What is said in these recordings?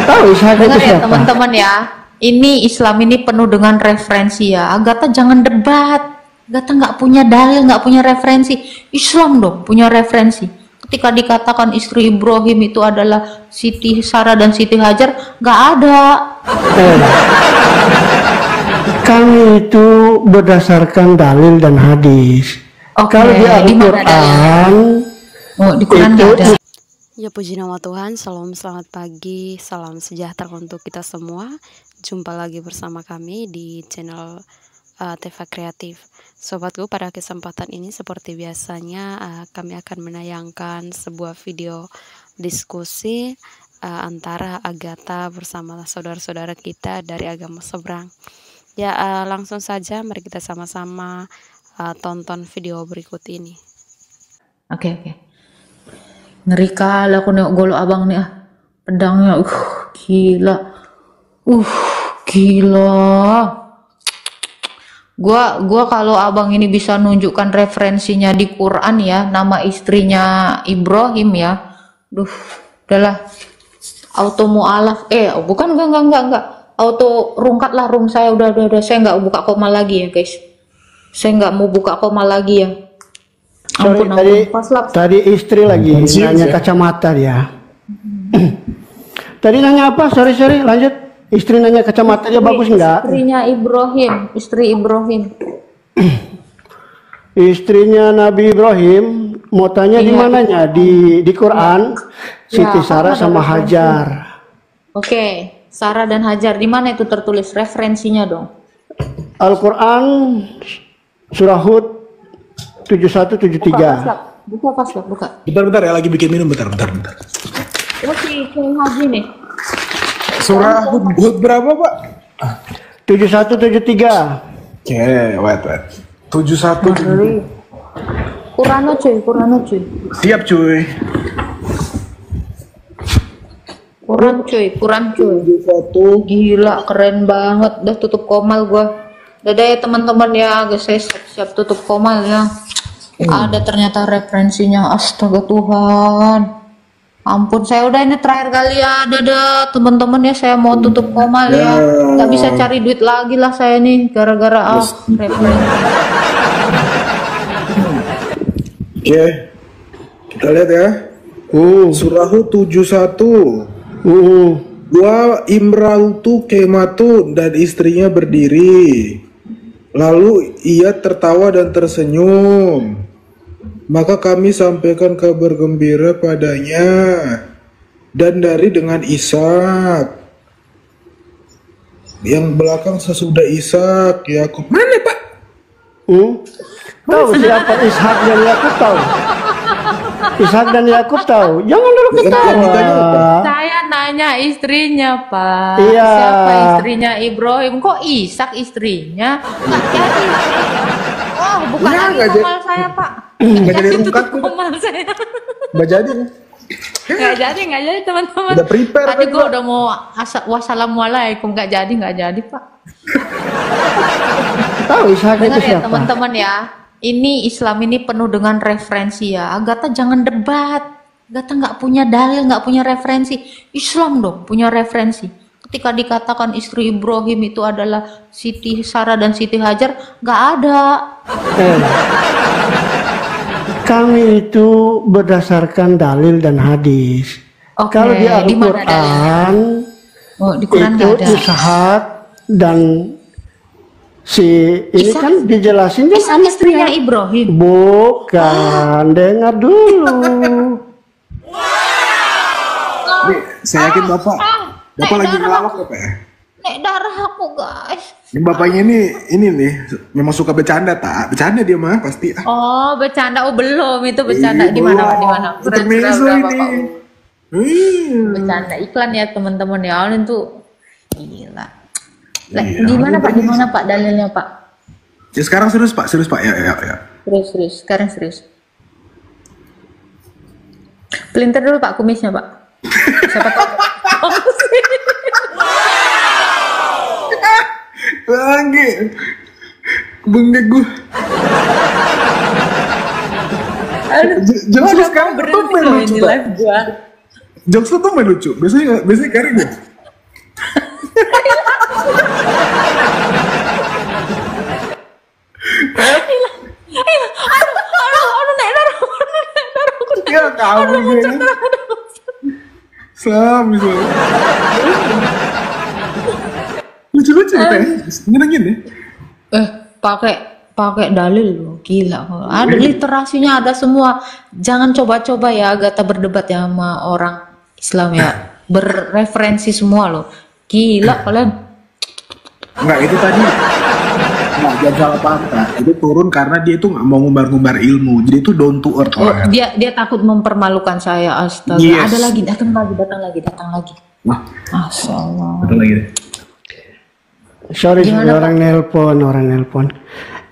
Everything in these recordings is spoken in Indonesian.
Tahu Ishak itu Dengar ya siapa? teman-teman ya. Ini Islam ini penuh dengan referensi ya. Agatha jangan debat. Agatha nggak punya dalil, nggak punya referensi. Islam dong punya referensi. Ketika dikatakan istri Ibrahim itu adalah Siti Sarah dan Siti Hajar, nggak ada. Kami itu berdasarkan dalil dan hadis. Oke, Kalau di di mana Al-Quran Oh, di Quran itu nggak ada. Ya puji nama Tuhan, salam selamat pagi, salam sejahtera untuk kita semua. Jumpa lagi bersama kami di channel Teva Kreatif. Sobatku, pada kesempatan ini seperti biasanya kami akan menayangkan sebuah video diskusi antara Agatha bersama saudara-saudara kita dari agama seberang. Ya langsung saja mari kita sama-sama tonton video berikut ini. Oke. Ngeri kali aku nengok golok abang nih pedangnya, gila, gila. Gua kalau abang ini bisa nunjukkan referensinya di Quran ya, nama istrinya Ibrahim ya, udahlah, auto mu'alaf, bukan, enggak, auto rungkat lah, saya udah, saya nggak buka koma lagi ya guys, saya nggak mau buka koma lagi ya. Sorry, tadi istri lagi nanya kacamata dia. Tadi nanya apa? Sorry, lanjut. Istri nanya kacamata dia bagus nggak? Istri Ibrahim. Istrinya Nabi Ibrahim mau tanya di mananya? Di Quran. Siti Sarah sama Hajar. Oke, Sarah dan Hajar di mana itu tertulis referensinya dong? Al-Quran surah Hud 7173. Buka. Bentar ya, lagi bikin minum, bentar. Oh, si Haji nih. Surah Hud berapa, Pak? 7173. Oke, wait. 71. Kurano cuy. Siap, cuy. Quran cuy. 71. Gila, keren banget. Udah tutup komal gua. Dadah ya teman-teman ya, guys, saya siap tutup komal ya. Ada ternyata referensinya, astaga Tuhan. Ampun, saya udah ini terakhir kali ya. Dadah teman-teman ya, saya mau tutup komal ya. Nggak bisa cari duit lagi lah saya nih, gara-gara referensi. Oke. Kita lihat ya. Surah Hud 71. Wa imrautu kematun, dan istrinya berdiri. Lalu ia tertawa dan tersenyum. Maka kami sampaikan kabar gembira padanya. Dan dari dengan Ishak. Yang belakang sesudah Ishak, Yakub. Mana, Pak? Tahu siapa Ishak dan Yakub tahu? Ishak dan Yakub tahu. Jangan dulu ketawa. Saya nanya istrinya, Pak. Iya. Siapa istrinya Ibrahim? Kok Ishak istrinya? Nggak jadi. Oh, bukan Ya, lagi nggak komal saya, Pak. Nggak jadi tutup ungkat, komal saya. Nggak jadi. Nggak jadi teman-teman. Udah prepare Tadi kan, gue Pak? udah mau wassalamualaikum, nggak jadi Pak. Tahu Ishak itu Dengar ya siapa? teman-teman ya. Ini Islam ini penuh dengan referensi ya. Agatha jangan debat. Agatha nggak punya dalil, nggak punya referensi. Islam dong punya referensi. Ketika dikatakan istri Ibrahim itu adalah Siti Sarah dan Siti Hajar, nggak ada. Kami itu berdasarkan dalil dan hadis. Oke, Kalau di di mana Al-Quran di Quran itu nggak ada. Ishak dan ini Ishak? kan dijelasin kan Ishak istrinya Ibrahim. bukan. Dengar dulu. Nih, saya yakin Bapak lagi ngelawak apa ya? Nek darah aku guys. Ini bapaknya ini nih memang suka bercanda, bercanda dia mah pasti. Oh, bercanda. Oh, belum itu bercanda. Di mana Pak? Di mana? Intermezzo ini. Bercanda iklan ya teman-teman ya. Ini tuh gila. Iya, Di mana Pak? Di mana Pak dalilnya Pak? Ya sekarang serius Pak. Ya. Serius. Sekarang serius. Pelintir dulu Pak kumisnya Pak. Siapa tahu. Lagi bengek gue. Jokes lu sekarang tuh main lucu, Pak. Jokes lu tuh main lucu. Biasanya garing ya. Sama gue. Sama. Lucu-lucu kita ya. Nyenengin ya. Pakai dalil loh, gila. Ada literasinya, ada semua. Jangan coba-coba ya Agatha berdebat ya sama orang Islam ya. Berreferensi semua loh. Gila kalian. Enggak, itu tadi. Enggak, jangan salah paham, Kak. Itu turun karena dia itu nggak mau ngumbar-ngumbar ilmu. Jadi itu down to earth. Oh, dia takut mempermalukan saya. Astaga. Yes. Ada lagi, datang lagi. Wah, Masyaallah. betul lagi deh. Sorry, orang nelpon.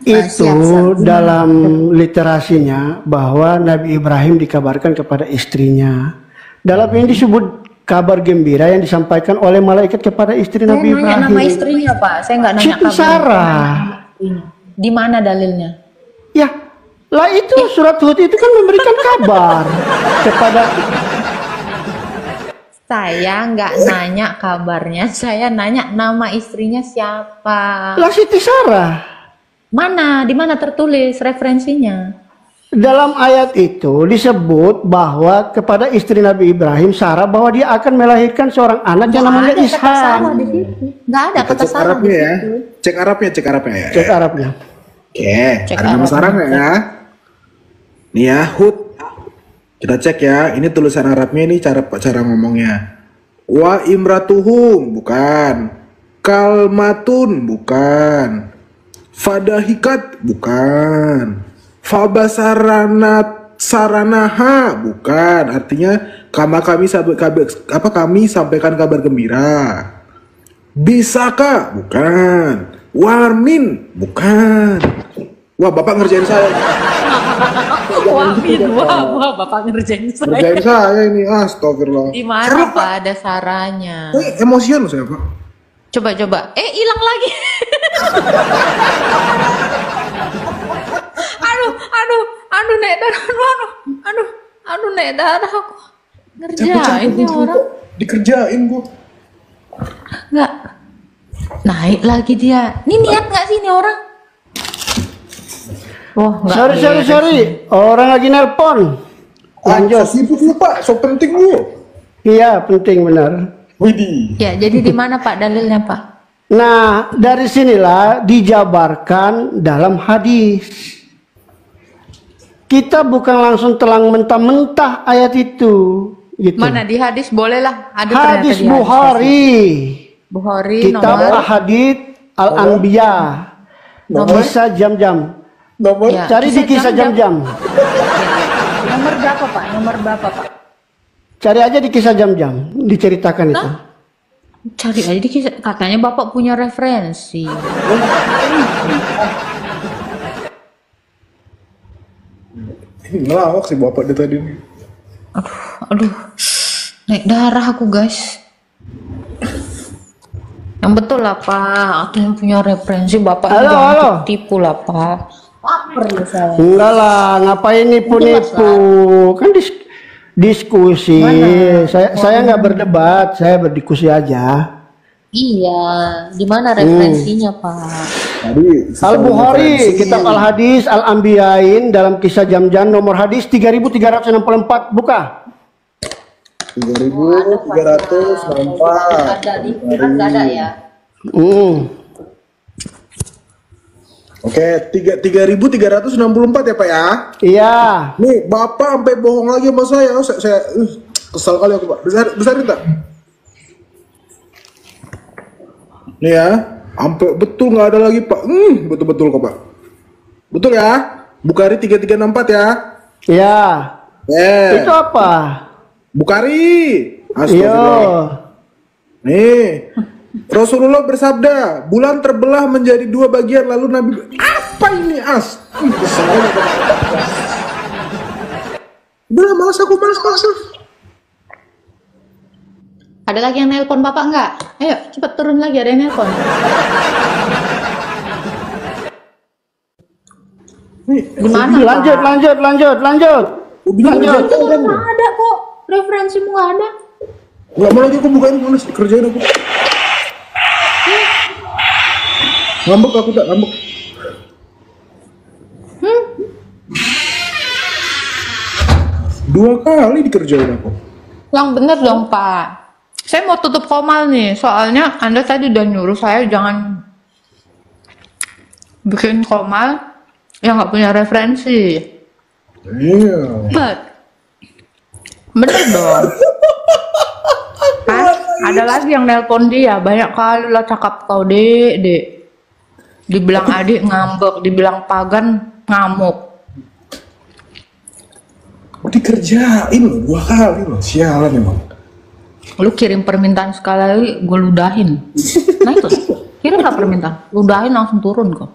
Itu siap. dalam literasinya bahwa Nabi Ibrahim dikabarkan kepada istrinya. Dalam ini disebut kabar gembira yang disampaikan oleh malaikat kepada istri Saya Nabi nanya Ibrahim. nama istrinya Pak, saya nggak nanya Siti Sarah. Di mana dalilnya? Ya, lah itu surat Hud itu kan memberikan kabar kepada. Saya nggak nanya kabarnya, saya nanya nama istrinya siapa. Lah Siti Sarah. Mana? Di mana tertulis referensinya? Dalam ayat itu disebut bahwa kepada istri Nabi Ibrahim Sarah bahwa dia akan melahirkan seorang anak yang namanya Ishak. Nggak ada kata Cek Sarah Arabnya di ya. situ. Cek Arabnya ya. Cek Arabnya. Oke, Cek ada nama Arabnya. Sarah nggak ya? Nih ya, Hud. Kita cek ya. Ini tulisan Arabnya, ini cara ngomongnya. Wa imratuhum, bukan. Kalmatun, bukan. Fadahikat, bukan. Fabasaranat saranaha, bukan. Artinya kami sampaikan kabar gembira. Bisaka, bukan. Warmin, bukan. Wah, Bapak ngerjain saya. Wah, Bapak ngerjain saya. Ngerjain saya ini, astagfirullah. Di mana Pak ada saranya? Emosian saya, Pak. Coba. Hilang lagi. aduh, naik darah, aduh, naik darah aku. Ngerjain nih orang. Dikerjain gua. Nggak. Naik lagi dia. Ini niat nggak sih ini orang? Oh, nggak. Sorry. Orang lagi nelpon. Lanjut. Sibuk lu, Pak. So penting lu. Iya, penting benar. Widih. Ya, jadi di mana Pak dalilnya Pak? Nah, dari sinilah dijabarkan dalam hadis. Kita bukan langsung telang mentah-mentah ayat itu. Gitu. Mana di hadis bolehlah. Ada Hadis ternyata di Bukhari. Bukhari Kitab nomor Ahadits Al-Anbiya. Nomor? Kisah jam-jam. Nomor Ya. Cari di kisah jam-jam. nomor berapa Pak? Nomor berapa Pak? Cari aja di kisah jam-jam. Diceritakan itu. Cari aja di kisah. Katanya Bapak punya referensi. ini ngelawak sih Bapak dia tadi. Aduh. Naik darah aku guys. Yang betul lah Pak. Atau yang punya referensi Bapak Halo. tipu lah Pak. Laper ya saya. Enggak lah, ngapain nipu-nipu? Kan diskusi. Saya nggak berdebat, saya berdiskusi aja. Iya, di mana referensinya Pak? Tadi Al-Bukhari, Kitab Al-Hadis Al-Anbiyain dalam kisah jam-jam nomor hadis 3364, buka. 3.304. Ada di Quran nggak ada ya? Oke, 3.364 ya Pak ya. Iya. Nih Bapak sampai bohong lagi sama saya. Saya kesal kali aku Pak. Besarin tak? Nih ya, sampai betul nggak ada lagi Pak. Betul-betul kok Pak. Betul ya? Bukhari 3364 ya. Iya. Itu apa? Bukhari. Iya. Nih, Rasulullah bersabda, bulan terbelah menjadi 2 bagian lalu Nabi apa ini Udah malas aku malas. Ada lagi yang nelpon Bapak nggak? Ayo cepat turun lagi, ada yang nelpon. Gimana Lanjut. Itu orang nggak ada kok, referensimu nggak ada. Nggak mau lagi aku bukain, malas kerjain aku. Ngambek aku tak ngambek. kali dikerjain aku. Yang bener dong Pak. Saya mau tutup komal nih, soalnya Anda tadi udah nyuruh saya jangan bikin komal yang nggak punya referensi. Iya. Bener dong. Kan ada lagi yang nelpon dia, banyak kali lah cakap kau dek. Dibilang adik ngambek, dibilang pagan ngamuk. Dikerjain loh 2 kali loh, sialan emang. Lu kirim permintaan sekali lagi, gue ludahin. Nah itu, kirim lah permintaan, ludahin langsung turun kok.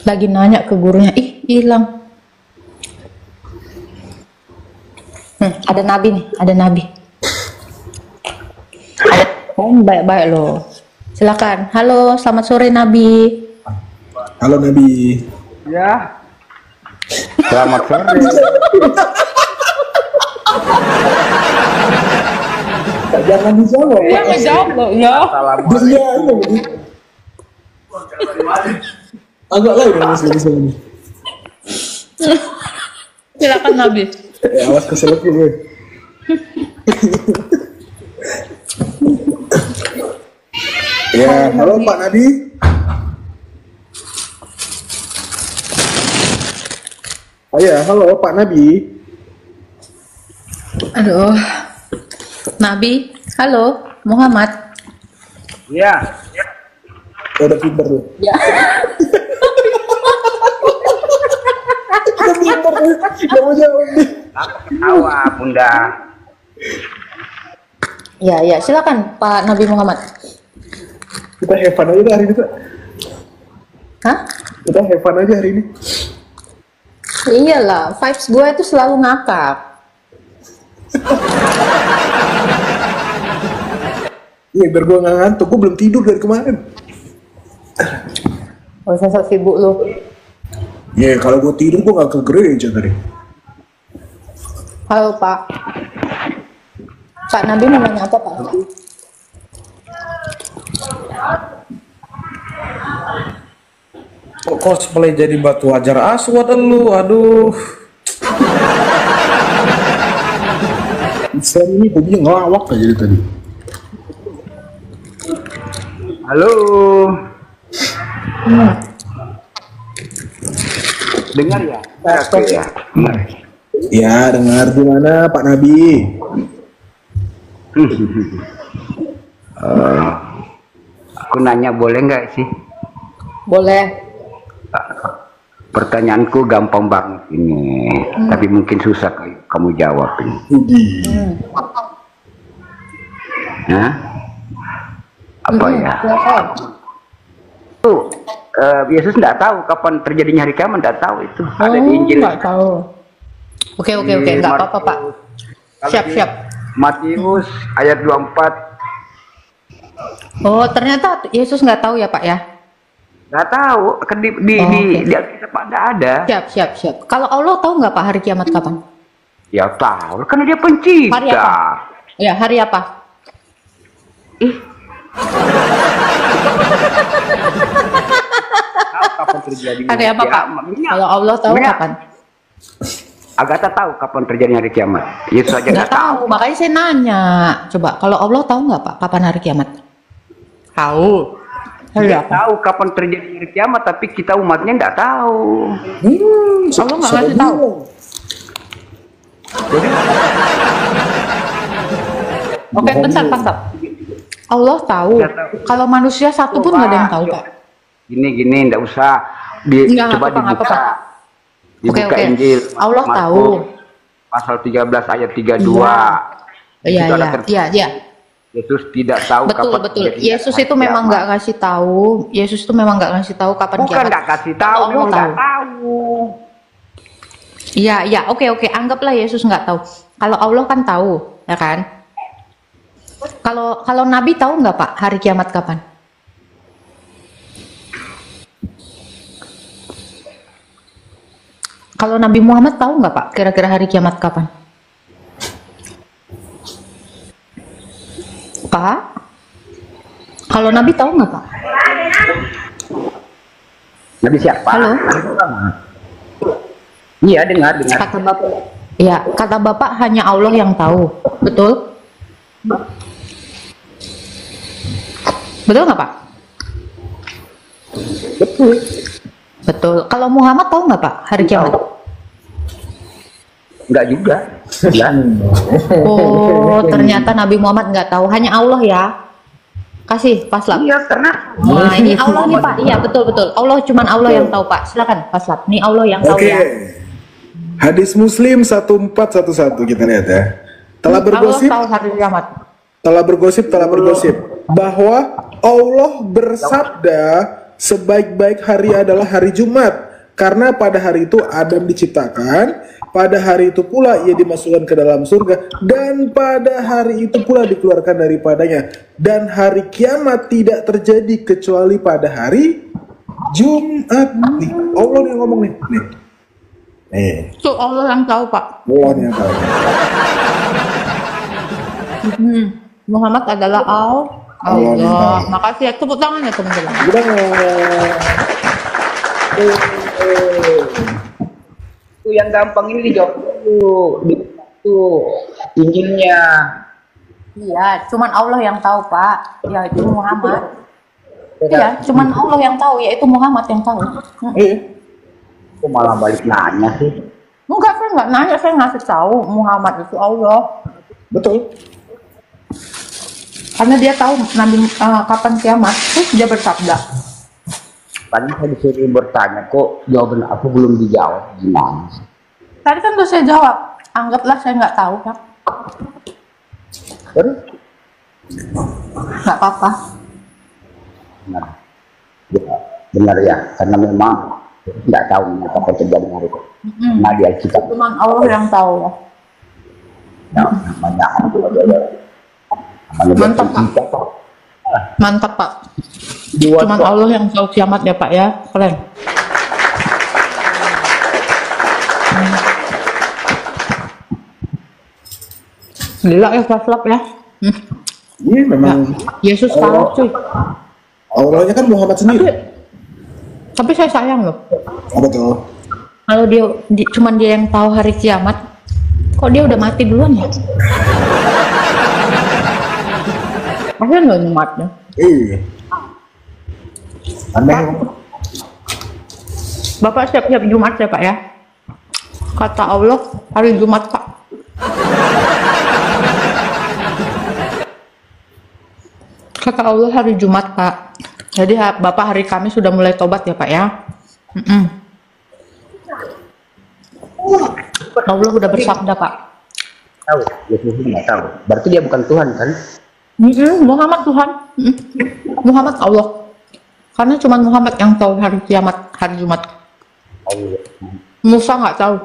Lagi nanya ke gurunya, ih hilang. Ada nabi nih, ada nabi. Baik-baik loh. Silakan. Halo, selamat sore Nabi. Halo Nabi. Ya. Selamat sore. Jangan dijawab. Iya ngejawab loh, ya. Assalamualaikum. Agak lain yang ini. Silakan Nabi. Awas keselak gue. Ya, halo Pak Nabi. Oh ya, halo Pak Nabi. Aduh. Nabi, halo, Muhammad. Ya. Udah pinter tuh. Ya. Udah pinter tuh. Gak mau jawab nih. Ketawa, Bunda. Ya, silakan Pak Nabi Muhammad. Kita have fun aja hari ini tuh. Hah? Kita have fun aja hari ini. Iyalah, vibes gue itu selalu ngakak. Iya, biar gue gak ngantuk. Gue belum tidur dari kemarin. Oh, saya sok sibuk lu. Iya, kalau gue tidur gue gak ke gereja tadi. Halo Pak. Pak Nabi mau nanya apa Pak? Kok cosplay jadi batu hajar aswad lu, aduh. Saya ini hobinya ngelawak aja dari tadi. Halo. Dengar ya? Oke ya. Ya, dengar gimana Pak Nabi? Aku nanya boleh nggak sih? Boleh. Pertanyaanku gampang banget ini, tapi mungkin susah kamu jawab ini. Hah? Apa ya? Tuh, Yesus nggak tahu kapan terjadinya hari kiamat, nggak tahu itu. Ada di Injil. Nggak tahu. Oke, nggak apa-apa Pak. Siap. Matius ayat 24. Oh, ternyata Yesus nggak tahu ya Pak ya? Nggak tahu, kan di Alkitab ada. Siap. Kalau Allah tahu nggak Pak hari kiamat kapan? Ya tahu, karena dia pencipta. Hari apa? Ya, hari apa? Ih. Kapan terjadinya Hari apa Pak? Kalau Allah tahu kapan? Agatha tahu kapan terjadinya hari kiamat. Yesus aja nggak tahu. Makanya saya nanya. Coba, kalau Allah tahu nggak Pak kapan hari kiamat? Tahu. Dia tahu kapan terjadinya hari kiamat, tapi kita umatnya nggak tahu. Allah nggak ngasih tahu. Oke, bentar. Allah tahu. Kalau manusia satu pun nggak ada yang tahu Pak. Gini, nggak usah. Coba dibuka. Dibuka Injil. Allah tahu. Pasal 13 ayat 32. Iya. Yesus tidak tahu kapan. Betul. Yesus itu memang nggak kasih tahu. Yesus itu memang nggak kasih tahu kapan Bukan nggak kasih tahu, memang nggak tahu. Iya. Oke. Anggaplah Yesus nggak tahu. Kalau Allah kan tahu, ya kan? Kalau Nabi tahu nggak Pak hari kiamat kapan? Kalau Nabi Muhammad tahu nggak Pak kira-kira hari kiamat kapan? Pak? Kalau Nabi tahu nggak Pak? Nabi siapa? Halo? Nabi Muhammad. Iya, dengar. Kata Bapak. Ya, kata Bapak hanya Allah yang tahu. Betul? Betul nggak Pak? Betul. Betul. Kalau Muhammad tahu nggak Pak hari kiamat? Enggak juga. Ya. Oh, ternyata Nabi Muhammad nggak tahu. Hanya Allah ya. Kasih paslap. Iya, karena Nah, ini Allah nih Pak. Iya, betul. Allah, cuman Allah yang tahu Pak. Silakan paslap. Nih Allah yang tahu Oke. ya. Hadis Muslim 1411 kita lihat ya. Telah bergosip, Allah tahu hari kiamat. telah bergosip bahwa Allah bersabda sebaik-baik hari adalah hari Jumat. Karena pada hari itu Adam diciptakan, pada hari itu pula ia dimasukkan ke dalam surga, dan pada hari itu pula dikeluarkan daripadanya. Dan hari kiamat tidak terjadi kecuali pada hari Jumat. Nih, Allah yang ngomong nih. Itu Allah yang tahu Pak. Allah yang tahu. Muhammad adalah Allah. Allah. Makasih ya. Tepuk tangan ya teman-teman. itu yang gampang ini dijawab dulu. Itu Injilnya. Iya, cuman Allah yang tahu Pak. Ya itu Muhammad. Iya, cuman Allah yang tahu. Yaitu Muhammad yang tahu. Kok malah balik nanya sih? Enggak, saya nggak nanya. Saya ngasih tahu Muhammad itu Allah. Betul. Karena dia tahu Nabi kapan kiamat. Terus dia bersabda. Tadi saya disuruh bertanya, kok jawaban aku belum dijawab, gimana? Tadi kan udah saya jawab. Anggaplah saya nggak tahu Pak. Terus? Nggak apa-apa. Benar ya, karena memang nggak tahu apa terjadi hari itu. Nah dia kita Cuman Allah yang tahu ya. namanya Mantap Pak. Mantap Pak. Cuman Allah yang tahu kiamat ya Pak ya. Keren. Gila ya paslap ya. Iya memang. Yesus kalah cuy. Allahnya kan Muhammad sendiri. Tapi saya sayang loh. Apa tuh? Kalau dia cuman dia yang tahu hari kiamat, kok dia udah mati duluan ya? Masa nggak nyematnya? Iya. Aneh. Bapak siap-siap Jumat ya Pak ya? Kata Allah hari Jumat Pak. Kata Allah hari Jumat Pak. Jadi Bapak hari Kamis sudah mulai tobat ya Pak ya? Allah udah bersabda Pak. tahu, Yesus nggak tahu. Berarti dia bukan Tuhan kan? Muhammad Tuhan. Muhammad Allah. Karena cuma Muhammad yang tahu hari kiamat, hari Jumat. Allah. Musa nggak tahu.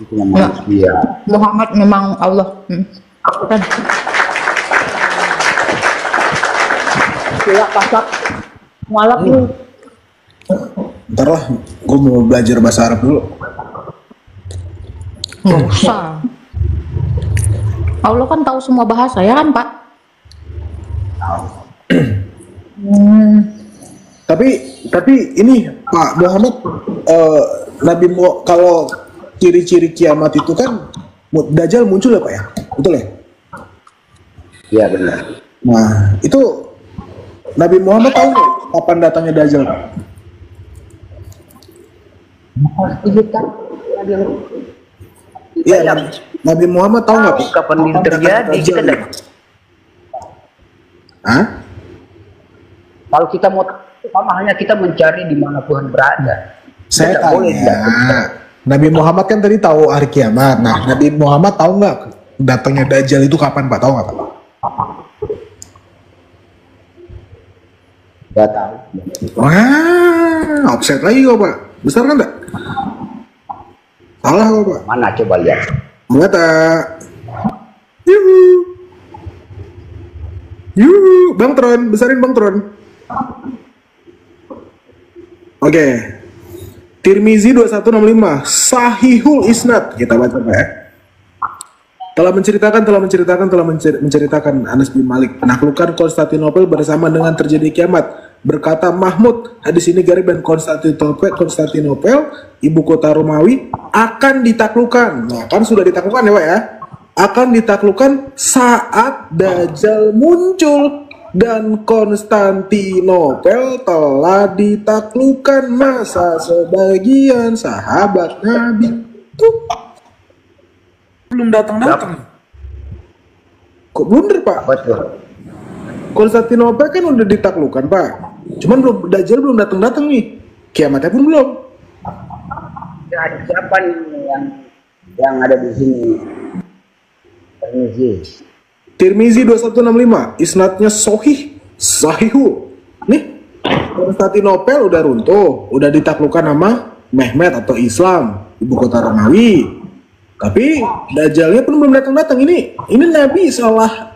Itu yang manusia. Muhammad memang Allah. Kan? Gila pasak. Malak lu. Ntar lah, gue mau belajar bahasa Arab dulu. Nggak usah. Allah kan tahu semua bahasa ya kan Pak? Tapi ini Pak Muhammad, kalau ciri-ciri kiamat itu kan Dajjal muncul ya Pak ya, betul ya? Iya benar. Nah itu Nabi Muhammad tahu nggak kapan datangnya Dajjal Pak? Iya, Nabi Muhammad tahu nggak Kapan itu terjadi? Kita Dajjal? Hah? Kalau kita mau sama hanya kita mencari di mana Tuhan berada. Saya Tidak boleh tanya, Nabi Muhammad kan tadi tahu hari kiamat. Nah, Nabi Muhammad tahu nggak datangnya Dajjal itu kapan Pak? Tahu nggak Pak? Tidak tahu. Wah, offset lagi kok Pak. Besar kan enggak? Salah kok Pak. Mana coba lihat. Mata. Yuhu. Yuhu, Bang Tron, besarin Bang Tron. Oke. Tirmizi 2165, Sahihul Isnad. Kita baca Pak ya. Telah menceritakan Anas bin Malik penaklukan Konstantinopel bersama dengan terjadi kiamat. Berkata Mahmud, hadis ini Garib dan Konstantinopel, ibu kota Romawi, akan ditaklukkan. Nah, kan sudah ditaklukkan ya Pak ya? Akan ditaklukkan saat Dajjal muncul. Dan Konstantinopel telah ditaklukkan masa sebagian sahabat Nabi. Tuh. Belum datang-datang. Kok blunder Pak? Betul. Konstantinopel kan udah ditaklukkan Pak. Cuman Dajjal belum datang-datang nih. Kiamatnya pun belum. Ya, siapa nih yang ada di sini? Permisi. Tirmizi 2165, isnadnya sahihu. Nih, Konstantinopel udah runtuh, udah ditaklukkan nama Mehmet atau Islam, ibu kota Romawi. Tapi Dajjalnya pun belum datang-datang. Ini Nabi salah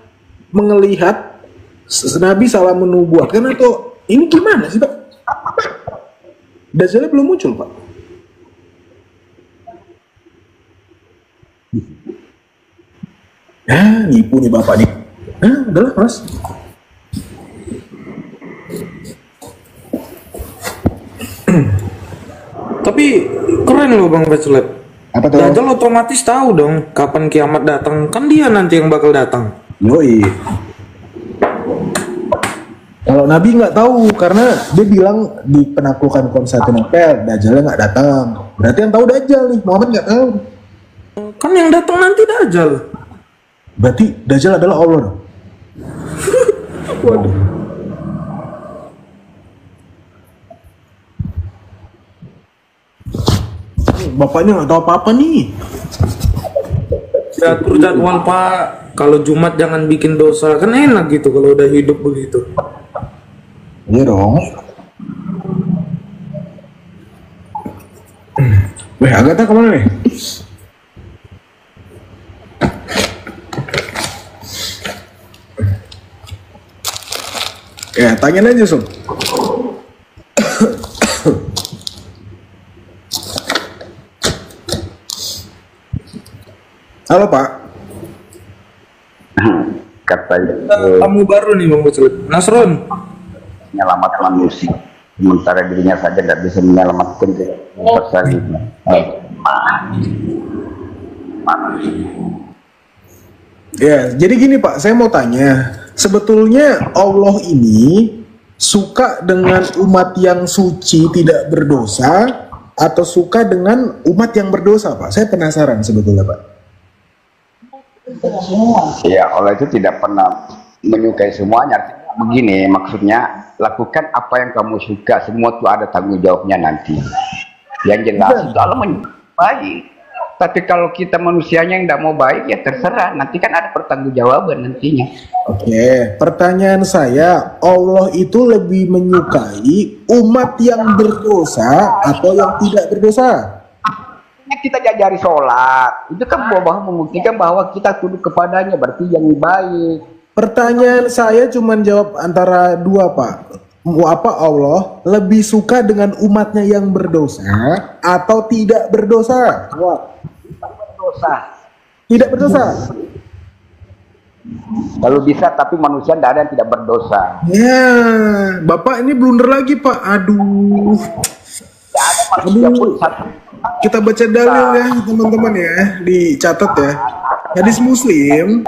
melihat, Nabi salah menubuatkan atau ini gimana sih Pak? Dajjalnya belum muncul Pak. Ya, nipu nih Bapak nih. Udahlah Mas. Tapi keren loh Bang Peculet. Apa tuh? Dajjal otomatis tahu dong kapan kiamat datang. Kan dia nanti yang bakal datang. Yoi. Kalau Nabi nggak tahu karena dia bilang di penaklukan Konstantinopel Dajjalnya nggak datang. Berarti yang tahu Dajjal nih, Muhammad nggak tahu. Kan yang datang nanti Dajjal. Berarti Dajjal adalah Allah dong. Waduh. Bapaknya nggak tahu apa-apa nih. Diatur jadwal Pak. Kalau Jumat jangan bikin dosa. Kan enak gitu kalau udah hidup begitu. Iya dong. Weh, Agatha kemana nih? Ya, tanyain aja, Sob. Halo, Pak. Katanya Tamu baru nih Bang Peculet. Nasron. menyelamatkan manusia. Sementara dirinya saja tidak bisa menyelamatkan bersalibnya. Ya, jadi gini Pak, saya mau tanya. Sebetulnya Allah ini suka dengan umat yang suci tidak berdosa atau suka dengan umat yang berdosa Pak? Saya penasaran sebetulnya Pak. Ya, Allah itu tidak pernah menyukai semuanya. Begini maksudnya, lakukan apa yang kamu suka, semua itu ada tanggung jawabnya nanti. Yang jelas itu Allah baik. Tapi kalau kita manusianya yang tidak mau baik, ya terserah. Nanti kan ada pertanggungjawaban nantinya. Oke, pertanyaan saya, Allah itu lebih menyukai umat yang berdosa atau yang tidak berdosa? Kita jajari sholat, itu kan bahwa membuktikan bahwa kita tunduk kepadanya, berarti yang baik. Pertanyaan saya cuma jawab antara dua Pak. Apa Allah lebih suka dengan umatnya yang berdosa atau tidak berdosa? Berdosa. Tidak berdosa. Kalau bisa, tapi manusia tidak ada yang tidak berdosa. Ya, Bapak ini blunder lagi Pak. Aduh. Tidak ada manusia pun satu. Kita baca dalil ya teman-teman ya, dicatat ya. Hadis Muslim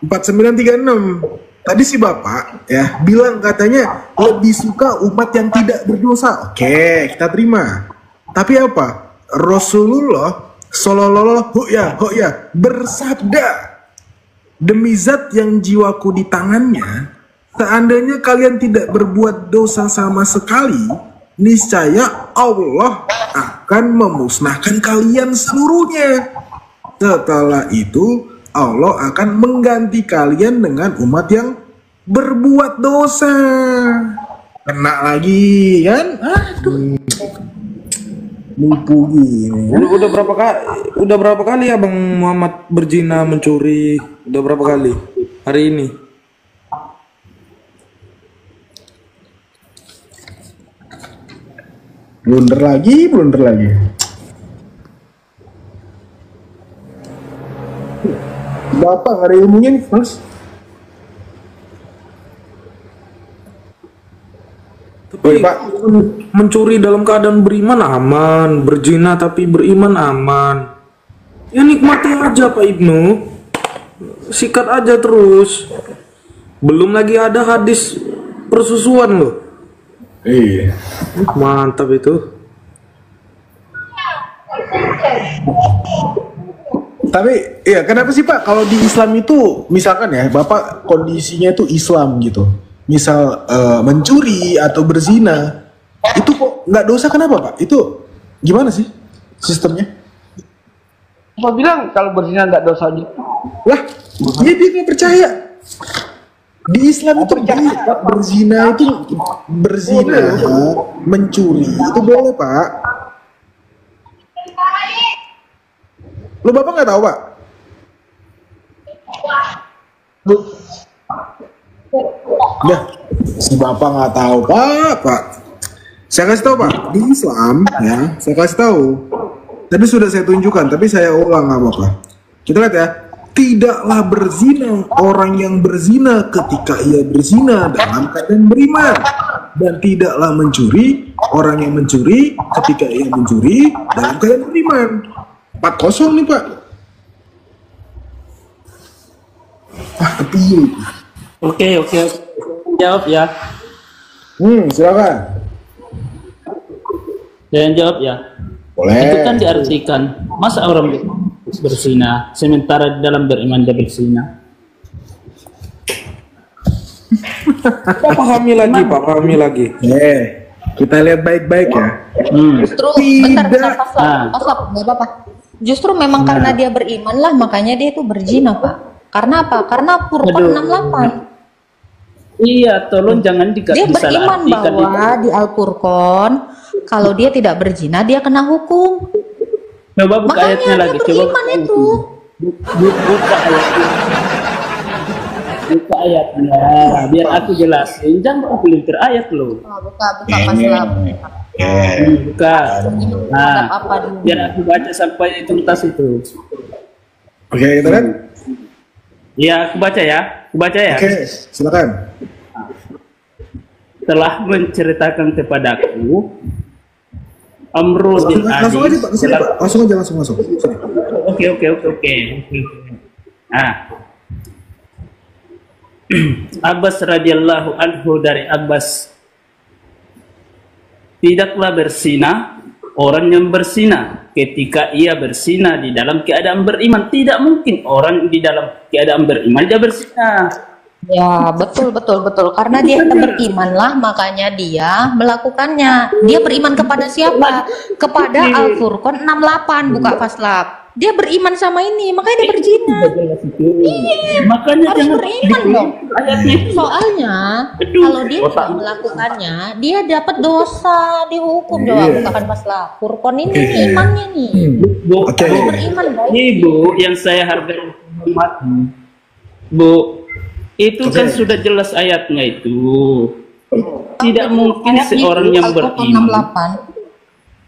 4936. Tadi si Bapak ya bilang katanya lebih suka umat yang tidak berdosa. Oke, kita terima. Tapi apa? Rasulullah Shallallahu ya bersabda, demi zat yang jiwaku di tangannya, seandainya kalian tidak berbuat dosa sama sekali, niscaya Allah akan memusnahkan kalian seluruhnya. Setelah itu Allah akan mengganti kalian dengan umat yang berbuat dosa. Kena lagi kan? Aduh. Nipu gini. Udah berapa kali ya Bang Muhammad berzina, mencuri? Udah berapa kali hari ini? Blunder lagi. Bapak gak ada ilmunya nih, Mas. Woi Pak, Mencuri dalam keadaan beriman aman, berzina tapi beriman aman. Ya nikmati aja Pak Ibnu. Sikat aja terus. Belum lagi ada hadis persusuan loh. iya. Mantap itu. Tapi ya kenapa sih Pak kalau di Islam itu misalkan ya Bapak kondisinya itu Islam gitu, misal mencuri atau berzina, itu kok nggak dosa, kenapa Pak? Itu gimana sih sistemnya? Apa bilang kalau berzina nggak dosa gitu? Lah, dia nggak percaya. Di Islam itu berzina, mencuri itu boleh Pak. Lo Bapak nggak tahu Pak? Nah, si Bapak nggak tahu Pak. Saya kasih tahu Pak, di Islam ya, saya kasih tahu. Tadi sudah saya tunjukkan, tapi saya ulang nggak apa-apa. Kita lihat ya. Tidaklah berzina orang yang berzina ketika ia berzina dalam keadaan beriman, dan tidaklah mencuri orang yang mencuri ketika ia mencuri dalam keadaan beriman. 4-0 nih Pak. Kepilih. Oke. Jawab ya. Silakan. Jangan jawab ya. Boleh. Itu kan diartikan, masa orang berzina sementara di dalam beriman dia berzina? Pahami lagi. Kita lihat baik-baik ya. Justru bentar Paslap, nggak apa-apa. Justru memang karena dia beriman lah, makanya dia itu berzina, Pak. Karena apa? Karena Furqan 68. Iya, tolong jangan Dia beriman bahwa di Al-Furqan kalau dia tidak berzina dia kena hukum. Coba buka ayatnya lagi. Coba itu. Buka ayatnya. Buka ayatnya. Biar aku jelasin. Jangan aku pelintir ayat loh. Buka Paslap. Buka. Nah, biar aku baca sampai tuntas itu. Oke, kita lihat. Iya, aku baca ya. Oke, silakan. Telah menceritakan kepadaku Amrul bin Adi. Langsung aja Pak, kesini Pak. Langsung. Oke. Abbas radhiyallahu anhu, dari Abbas, tidaklah berzina orang yang berzina ketika ia berzina di dalam keadaan beriman. Tidak mungkin orang di dalam keadaan beriman dia berzina. Ya, betul. Karena dia beriman lah, makanya dia melakukannya. Dia beriman kepada siapa? Kepada Al-Furqan 68, buka Paslap. Dia beriman sama ini, makanya dia berzina. Iya, makanya harus beriman dong. Ayatnya. Soalnya kalau dia tidak melakukannya, dia dapat dosa, dihukum. Coba bukakan Paslap. Furqan ini imannya nih. Dia beriman, baik. Ibu yang saya hargai hormati, Bu, itu kan sudah jelas ayatnya itu. Tidak mungkin seorang yang beriman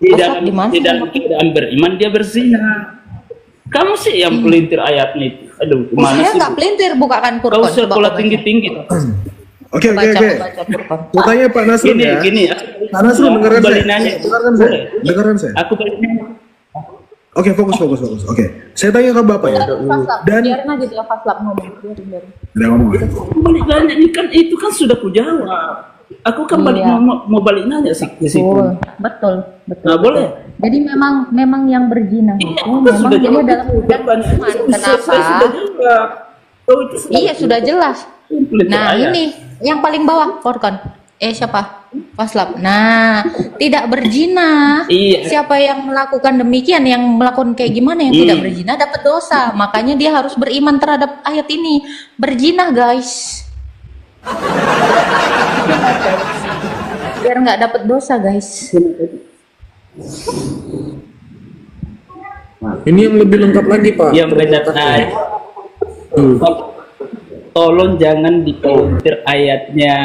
di dalam keadaan beriman dia berzina. Kamu sih yang pelintir ayatnya itu. Aduh, gimana sih? Saya nggak pelintir, bukakan Furqan. Kau sekolah tinggi-tinggi. Oke. Tanya Pak Nasrul ya. Gini. Pak Nasrul, dengarkan saya. Aku balik nanya. Oke, fokus. Oke, saya tanya ke Bapak ya. Dan biarin aja dia Paslap ngomong. Udah ngomong ya. Balik nanya ini kan, itu kan sudah kujawab. Aku kan mau balik nanya sih di situ. Betul. Nah, boleh. Jadi memang yang berzina itu memang dia dalam keadaan beriman. Kenapa? Iya, sudah jelas. Nah, ini yang paling bawah Furqan. Siapa? Paslap. Nah, tidak berzina. Iya. Siapa yang melakukan demikian, yang melakukan kayak gimana, yang tidak berzina dapat dosa. Makanya dia harus beriman terhadap ayat ini. Berzina, guys. Biar nggak dapat dosa, guys. Ini yang lebih lengkap lagi Pak. Yang benar. Tolong jangan dipelintir ayatnya.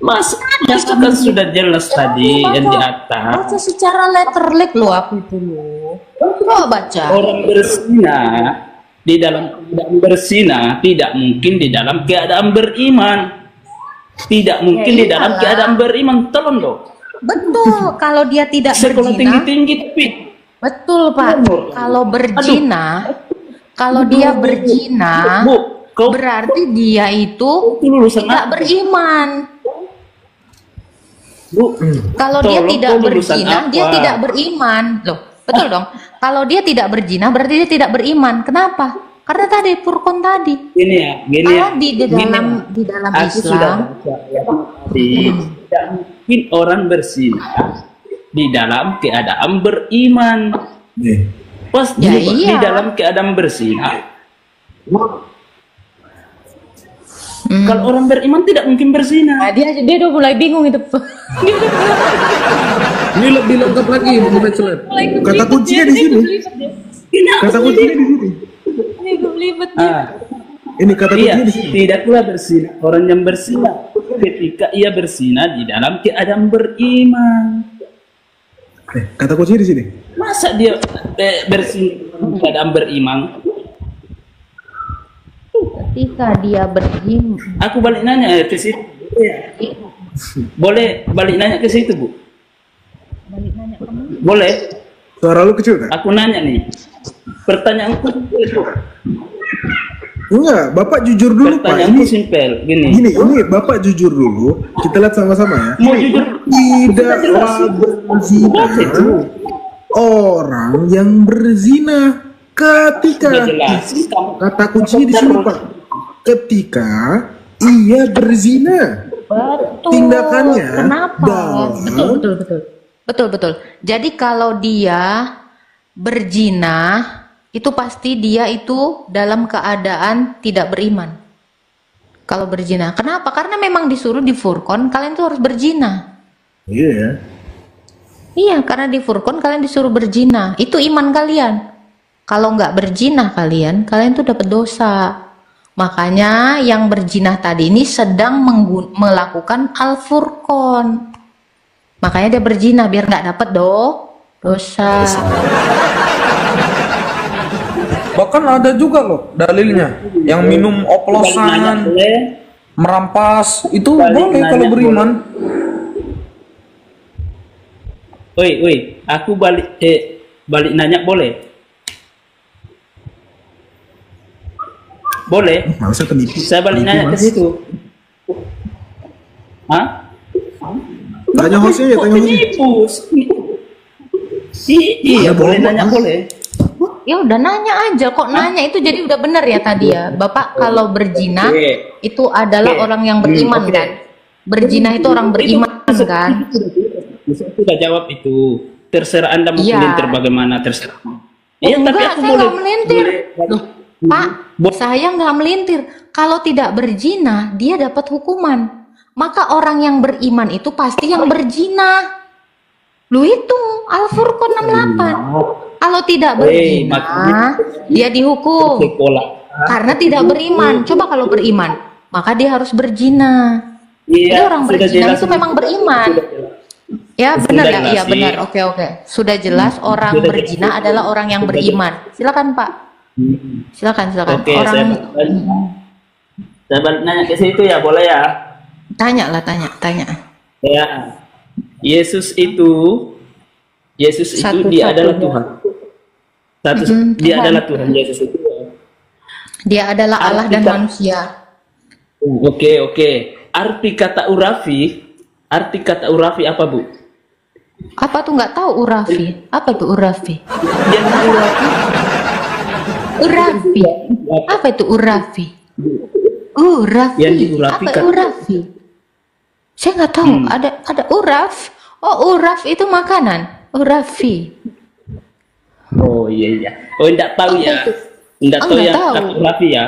Mas, itu kan sudah jelas tadi yang di atas. Baca secara letterlek lo aku itu lo. Coba baca. Orang berzina di dalam keadaan berzina tidak mungkin di dalam keadaan beriman. Tidak mungkin di dalam iyalah. keadaan beriman, tolong dong. Betul, kalau dia tidak Sekolah berzina, tinggi-tinggi tapi betul Pak. Kalau berzina, kalau dia berzina, Bu, kau berarti dia itu lulusan tidak apa? beriman. Bu, Kalau dia tolong, tidak kau lulusan berzina, dia apa? tidak beriman. Loh, betul dong. Kalau dia tidak berzina, berarti dia tidak beriman. Kenapa? Karena tadi Furqan tadi. Gini ya. Kalau di Gini dalam ya. di dalam Aku sudah Islam, baca ya, tidak mungkin orang berzina di dalam keadaan beriman. Pasti Ya, di iya. dalam keadaan berzina. Kalau orang beriman tidak mungkin berzina. nah, dia udah mulai bingung itu. Ini lebih lengkap lagi, Bu Mecelep. Kata kuncinya di sini. Kata kuncinya di sini. Ini kata Iya, kuncinya di sini. tidak pula berzina. Orang yang berzina ketika ia berzina di dalam keadaan beriman. Kata kuncinya di sini. Masa dia berzina dalam keadaan beriman? Ketika dia berzina, Aku balik nanya ke situ. Boleh balik nanya ke situ, Bu? Boleh? Suara lu kecil kan? Aku nanya nih. Pertanyaanku itu. Enggak, Bapak jujur dulu Pak. Pertanyaanku simpel. Gini. Ini Bapak jujur dulu. Kita lihat sama-sama ya. Mau jujur? Tidaklah berzina orang yang berzina ketika Sudah jelas. kata kuncinya di sini Pak. Ketika ia berzina. betul. Tindakannya Kenapa? dalam- Betul. Jadi kalau dia berzina, itu pasti dia itu dalam keadaan tidak beriman. Kalau berzina, kenapa? Karena memang disuruh di Furqan kalian tuh harus berzina. Iya. Iya, karena di Furqan kalian disuruh berzina. Itu iman kalian. Kalau nggak berzina kalian tuh dapat dosa. Makanya yang berzina tadi ini sedang melakukan Al-Furqan. Makanya dia berzina biar nggak dapat dosa. Bahkan ada juga loh dalilnya yang minum oplosan, merampas itu boleh kalau beriman. Woi, aku balik nanya boleh? Boleh? Nggak usah penipu. Saya balik nanya ke Mas. situ. Hah? Tanya hostnya ya, Kok tanya hostnya. penipu? Iya, boleh boleh, nanya Mas. boleh. Ya udah nanya aja, kok nanya itu jadi udah benar ya tadi ya. Bapak kalau berzina Oke. itu adalah Oke. orang yang beriman Oke. kan? Berzina itu orang beriman kan? Saya sudah jawab itu. Terserah Anda mau Iya. melintir bagaimana, terserah. Iya, tapi Enggak, aku saya boleh. nggak melintir. Loh, Pak, saya nggak melintir. Kalau tidak berzina, dia dapat hukuman. Maka orang yang beriman itu pasti yang berzina. Lu itu Al-Furqan 68. Kalau tidak berzina, dia dihukum. Sekolah. Karena tidak beriman. Coba kalau beriman, maka dia harus berzina. Jadi Iya, orang sudah berzina jelas. itu memang beriman. Ya Sudah benar ya, jelas iya sih. benar. Oke. Sudah jelas orang Sudah berzina jelas. adalah orang yang beriman. Silakan Pak. Silakan. Oke, Orang saya balik nanya ke situ ya, boleh ya? tanya. Ya. Yesus itu Satu-satunya. dia adalah Tuhan. Dia Tuhan. adalah Tuhan, Yesus itu. Dia adalah Allah dan Arti- manusia. Oke. Arti kata urafi apa, Bu? Apa tuh nggak tahu urafi? Apa itu urafi? Yang urafi Urafi. Apa itu urafi? Urafi. Yang diurafi Apa kan? urafi? Saya nggak tahu. Ada uraf. Oh, uraf itu makanan. Urafi. Oh iya. Oh, enggak tahu Apa ya. itu? Enggak Oh, tahu enggak yang tahu. kata urafi ya.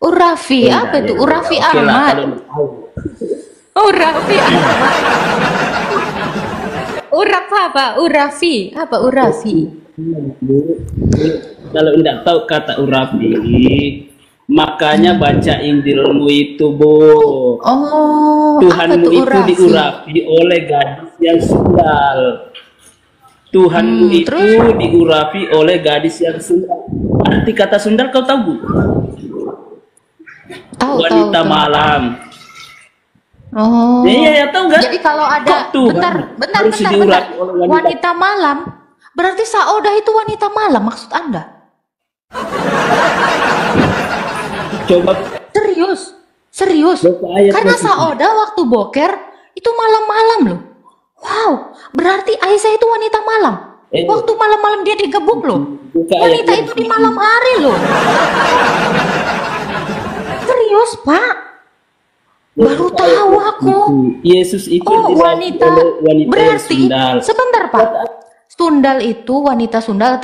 Urafi. Oh, Apa enggak, itu? ya, Urafi ya. Oke lah, Ahmad. kalau enggak tahu. Urafi Ahmad. Uraf apa? Urafi. Apa urafi? Kalau enggak tahu kata urafi, makanya baca Injilmu itu, Bu. Oh, apa Tuhanmu tuh itu urafi? diurapi oleh gadis yang sundal. Tuhanmu itu terus? diurapi oleh gadis yang sundal. Arti kata sundal kau tahu, Bu? Tahu. Wanita malam. Oh. Iya, ya tahu nggak? Jadi kalau ada Kok Tuhan bentar. harus diurapi oleh Wanita malam, berarti Saudah itu wanita malam maksud Anda? Coba Serius. baca ayat Karena lagi. Saudah waktu boker itu malam-malam loh. Wow, berarti Aisyah itu wanita malam. Waktu malam-malam dia digebuk loh. Buka Wanita ayat itu di malam hari loh. Serius, Pak? Baru tahu aku. Yesus itu Oh, dirapi wanita. oleh wanita yang Berarti sundal. sebentar, Pak. Sundal itu wanita sundal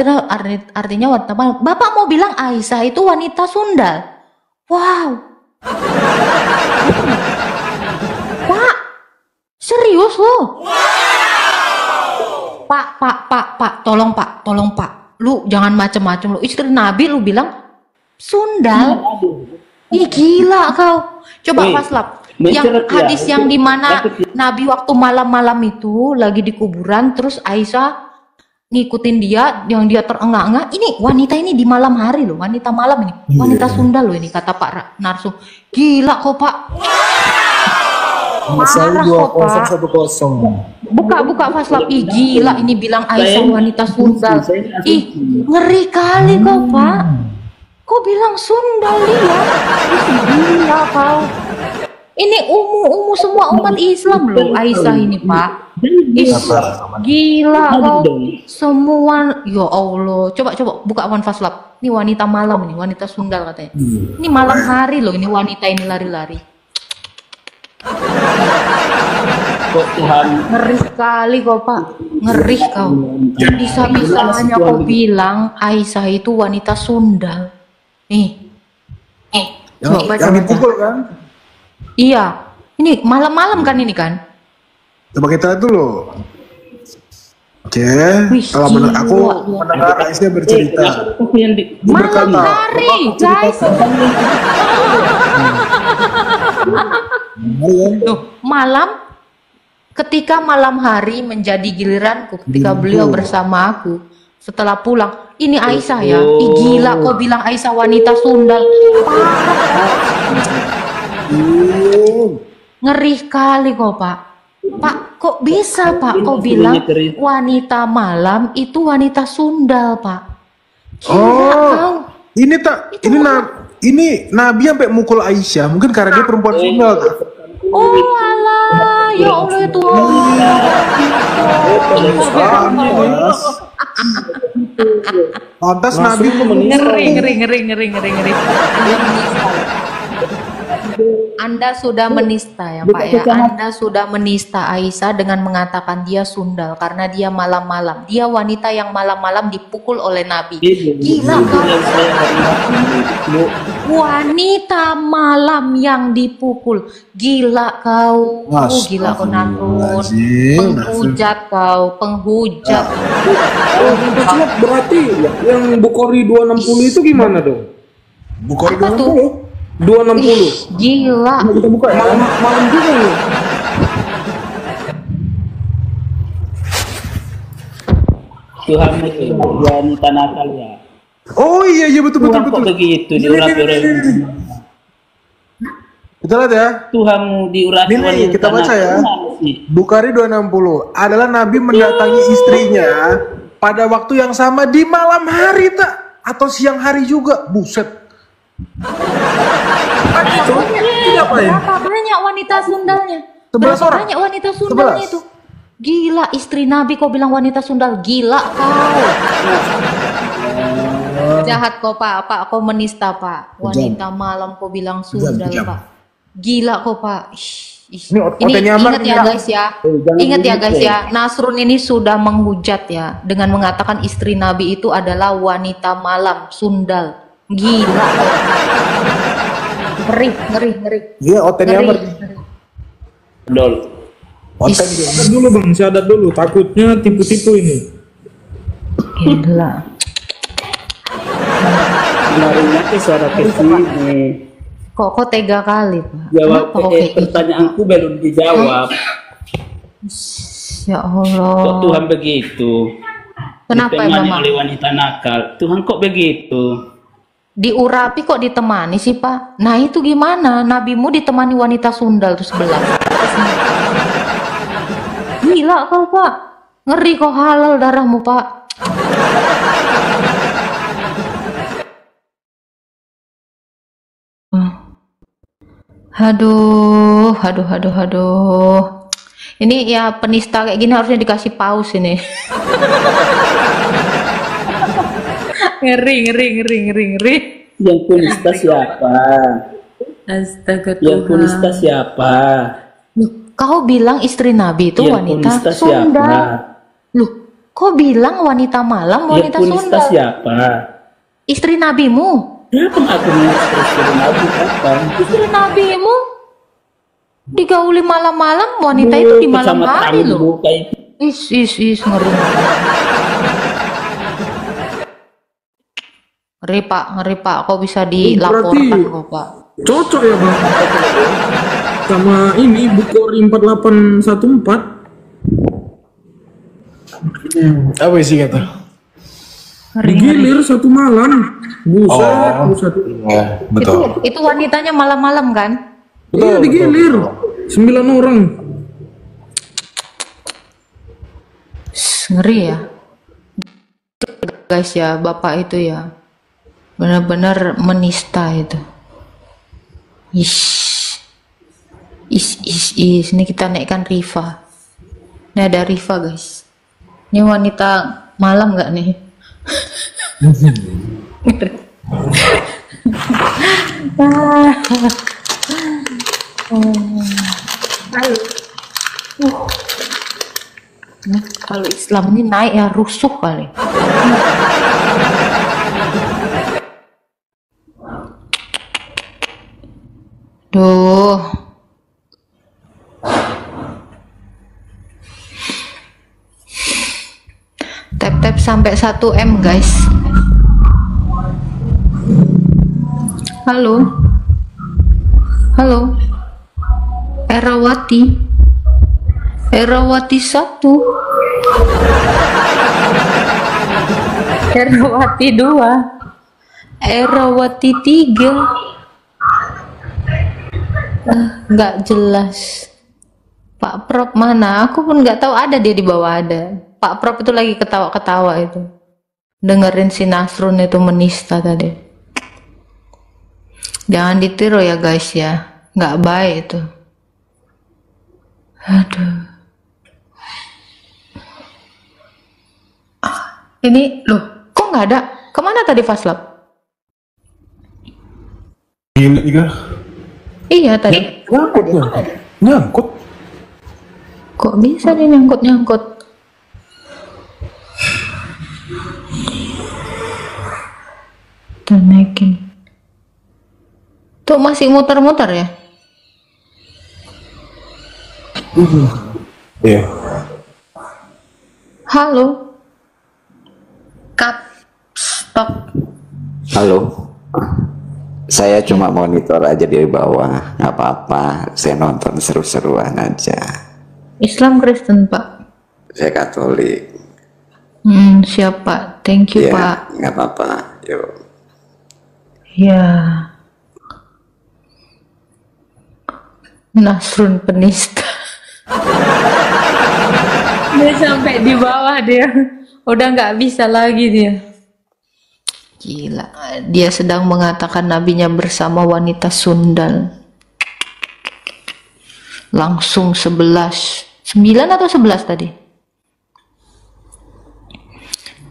artinya wanita malam. Bapak mau bilang Aisyah itu wanita sundal. Wow. Pak, serius loh. Pak, tolong Pak. Lu jangan macem-macem lu. Istri Nabi lu bilang sundal. Ih gila kau. Coba Wih, Faslap. Yang mencret ya. hadis yang dimana Mencret ya. Nabi waktu malam-malam itu lagi di kuburan, terus Aisyah ngikutin dia, yang dia terengah-engah. Ini wanita ini di malam hari loh, wanita malam ini, wanita sundal loh ini kata Pak Narsum. Gila kok Pak. Marah kok Pak. Buka Faslap. Ih gila ini bilang Aisyah wanita sundal. Ih ngeri kali kok Pak. Kok bilang sundal dia? Gila kau. Ini umum semua umat Islam loh Aisyah ini Pak. Ih, gila kau. Semua ya Allah. Coba buka Wan Faslap. Ini wanita malam ini, wanita sundal katanya. Ini malam hari loh ini wanita ini lari-lari. Kok Tuhan Ngeri sekali kau Pak. Ngeri kau. Bisa-bisanya kau bilang Aisyah itu wanita sundal. Nih. Yang dipukul kan? Iya. Ini malam-malam kan ini kan? Coba kita lihat dulu. Oke, Wih, kalau menurut aku gila. mendengar Aisyah bercerita. yang di Malam hari, guys. Tuh, malam ketika malam hari menjadi giliranku ketika beliau bersama aku setelah pulang. Ini Aisyah ya. Ih gila kok bilang Aisyah wanita sundal. Ngeri kali kok Pak. Pak kok bisa Pak kok bilang wanita malam itu wanita sundal Pak. Gila kau. Ini tak ini Nabi sampai mukul Aisyah, mungkin karena dia perempuan sundal. Oh alah, ya Allah itu. Lantas Nabi Ngeri. Anda sudah menista ya Pak ya. Anda sudah menista Aisyah dengan mengatakan dia sundal karena dia malam-malam. Dia wanita yang malam-malam dipukul oleh Nabi. Gila kau. Wanita malam yang dipukul. Gila kau. Gila kau Natrun. Penghujat kau, penghujat. Berarti yang Bukhari 260 itu gimana dong? Bukhari Apa tuh? 260. Gila. kita buka ya. Malam juga nih. Tuhan itu wanita nakal ya. Oh iya betul. Tuhan kok begitu diurapi oleh Kita lihat ya. Tuhan diurapi Ini wanita kita baca nakal. ya. Gimana sih? Bukhari 260 adalah Nabi mendatangi istrinya pada waktu yang sama di malam hari tak atau siang hari juga. Buset. Berapa banyak wanita sundalnya? 11 Berapa orang. banyak wanita sundalnya 11. itu? Gila, istri Nabi kau bilang wanita sundal. Gila kau. Jahat kau Pak kau menista Pak. Wanita malam kau bilang sundal Pak. Gila kau Pak. Ini Ingat ya guys ya. Ingat ya guys ya. Nasrun ini sudah menghujat ya dengan mengatakan istri Nabi itu adalah wanita malam sundal. Gila. Ngeri. Iya, Otenya Dol. Siadat dulu bang, siadat dulu. Takutnya tipu-tipu ini. Gila. Larinya ke suara kesini. Kok tega kali Pak? Jawab Kenapa kok kayak gitu? pertanyaanku belum dijawab. Ya Allah. Kok Tuhan begitu? Kenapa Ditemani emang? oleh wanita nakal. Tuhan kok begitu? Diurapi kok ditemani sih Pak? Nah itu gimana? Nabimu ditemani wanita sundal terus sebelah. Gila kau, Pak. Ngeri kau halal darahmu, Pak. Aduh. Ini ya penista kayak gini harusnya dikasih paus ini. ngeri. Yang penista siapa? Astaga Yang Tuhan. penista siapa? Kau bilang istri Nabi itu Yang wanita penista Sunda. siapa? Loh, kau bilang wanita malam, Yang wanita penista Sunda. siapa? Istri nabimu. Kenapa aku istri Nabi kapan? Istri nabimu digauli malam-malam, wanita itu di malam hari loh. Is ngeri. Ngeri Pak, kok bisa dilaporkan kok Pak? Cocok ya Bang sama ini Bukhari 4814. Apa isi kata? Digilir satu malam. Buset. Ya, betul. Itu wanitanya malam-malam kan? Iya digilir 9 orang. Ngeri ya. Guys ya, Bapak itu ya benar-benar menista itu. Is. Ini kita naikkan Riva. Ini ada Riva guys. Ini wanita malam nggak nih? Kalau Islam ini naik ya rusuh kali. Duh. Tap sampai 1M guys. Halo. Erawati 1, Erawati 2, Erawati 3. Nggak jelas. Pak Prop mana? Aku pun nggak tahu ada dia di bawah ada. Pak Prop itu lagi ketawa-ketawa itu. Dengerin si Nasrun itu menista tadi. Jangan ditiru ya guys ya. Nggak baik itu. Aduh. Ini loh, kok nggak ada? Kemana tadi Faslab? Ini juga. Iya tadi. Nyangkut. Kok bisa nih nyangkut? Tuh naikin. Tuh masih muter-muter ya? Iya. Halo. Stop. Halo, saya cuma monitor aja dari bawah, nggak apa-apa, saya nonton seru-seruan aja. Islam Kristen Pak? Saya Katolik. Siap Pak, thank you Ya, Pak. nggak apa-apa, yuk. Ya. Nasrun penista. Dia sampai di bawah dia. Udah nggak bisa lagi dia. Gila. Dia sedang mengatakan nabinya bersama wanita sundal. Langsung 11. 9 atau 11 tadi?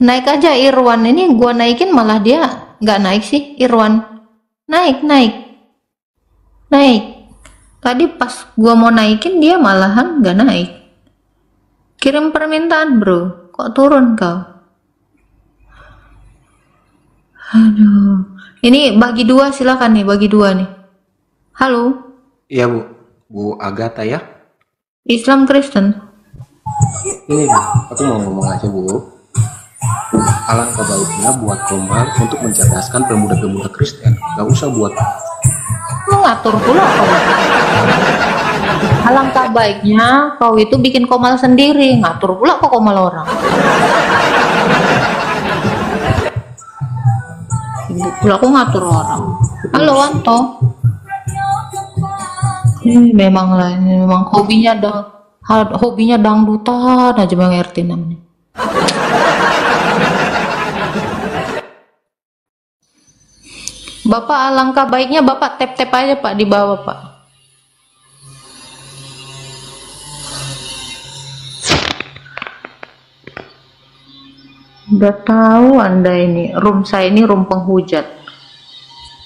Naik aja Irwan. Ini gua naikin malah dia nggak naik sih Irwan. Naik. Tadi pas gua mau naikin dia malahan nggak naik. Kirim permintaan bro. Kok turun kau? Aduh. Ini bagi 2 silakan nih, bagi 2 nih. Halo. Iya Bu Agatha ya. Islam Kristen. Ini aku mau ngomong aja Bu. Alangkah baiknya buat Komal untuk mencerdaskan pemuda-pemuda Kristen. Gak usah buat. Lu ngatur pula kau. Alangkah baiknya kau itu bikin Komal sendiri, ngatur pula kok Komal orang. Pula aku ngatur orang. Halo Wanto. Memang lah, ini memang hobinya dangdutan aja Bang RT namanya. Bapak alangkah baiknya Bapak tap-tap aja Pak di bawah Pak. Udah tahu Anda ini, room saya ini room penghujat.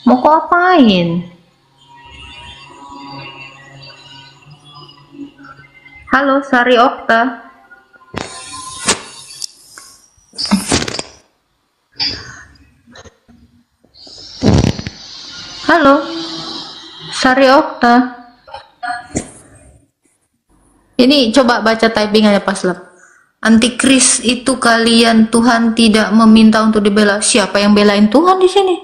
Mau kok apain? Halo Sari Okta. Halo Sari Okta. Ini coba baca typing aja Pak Slap. Antikris itu kalian, Tuhan tidak meminta untuk dibela. Siapa yang belain Tuhan di sini?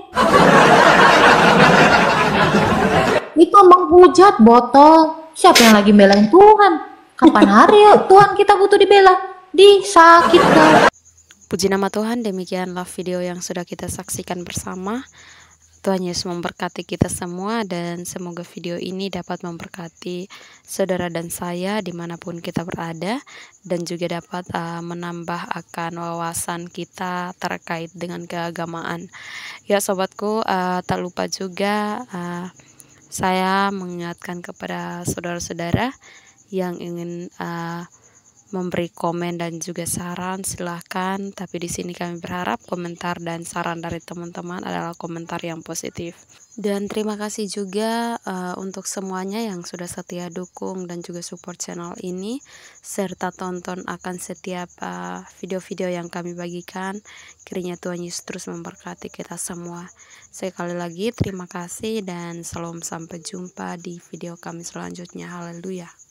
Itu menghujat botol. Siapa yang lagi belain Tuhan? Kapan hari ya Tuhan kita butuh dibela? Disakitkan. Puji nama Tuhan, demikianlah video yang sudah kita saksikan bersama. Tuhan Yesus memberkati kita semua, dan semoga video ini dapat memberkati saudara dan saya dimanapun kita berada, dan juga dapat menambah akan wawasan kita terkait dengan keagamaan. Ya sobatku, tak lupa juga saya mengingatkan kepada saudara-saudara yang ingin memberi komen dan juga saran, silahkan. Tapi di sini kami berharap komentar dan saran dari teman-teman adalah komentar yang positif. Dan terima kasih juga untuk semuanya yang sudah setia dukung dan juga support channel ini, serta tonton akan setiap video-video yang kami bagikan. Kiranya Tuhan Yesus terus memberkati kita semua. Sekali lagi terima kasih dan salam, sampai jumpa di video kami selanjutnya. Haleluya.